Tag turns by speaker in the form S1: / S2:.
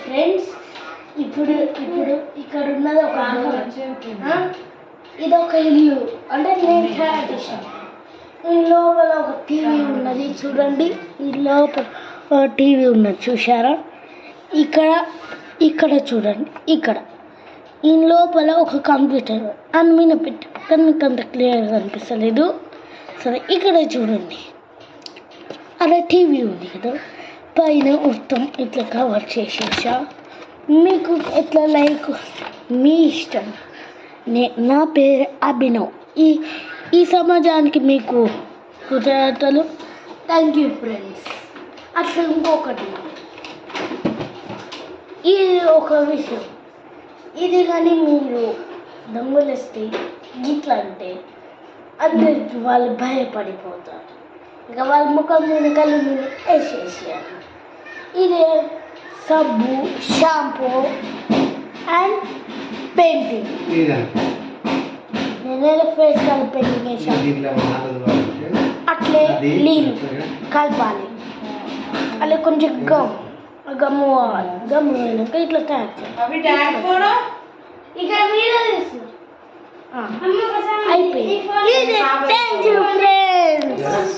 S1: Friends ఇప్పుడు ఇప్పుడు ఇక్కడ ఉన్నది ఒక ఇది ఒక ఇల్లు అంటే నేను తయారు చేశాను. ఈ లోపల ఒక టీవీ ఉన్నది చూడండి. ఈ లోపల ఒక టీవీ ఉన్నది చూసారా? ఇక్కడ ఇక్కడ చూడండి. ఇక్కడ ఈ లోపల ఒక కంప్యూటర్ అని మీద పెట్టి కానీ మీకు అంత క్లియర్గా కనిపిస్తలేదు. సరే ఇక్కడ చూడండి. అలా టీవీ ఉంది కదా, పైన మొత్తం ఇట్లా కవర్ చేసేసా. మీకు ఎట్లా లైక్ మీ ఇష్టం. నా పేరు అభినవ్. ఈ సమాజానికి మీకు కృతజ్ఞతలు. Thank you friends. అట్లా ఇంకొకటి, ఇది ఒక విషయం. ఇది కానీ మీరు దొంగలిస్తే గిట్లా అంటే అందరికి వాళ్ళు భయపడిపోతారు. ఇక వాళ్ళ ముఖం మీద కళ్ళు మీద వేసేసారు. ఇదే సబ్బు, షాంపూ అండ్ పెయింటింగ్. నేనే ఫేస్ కలర్ పెయింటింగ్ వేసాను. అట్లే నీళ్ళు కలపాలి. అలా కొంచెం గమ్ము కావాలి. గమ్ము అయినాక ఇట్లా తయారు చేయాలి. ఇక మీరే తీస్తారు. అయిపోయింది. Thank you friends.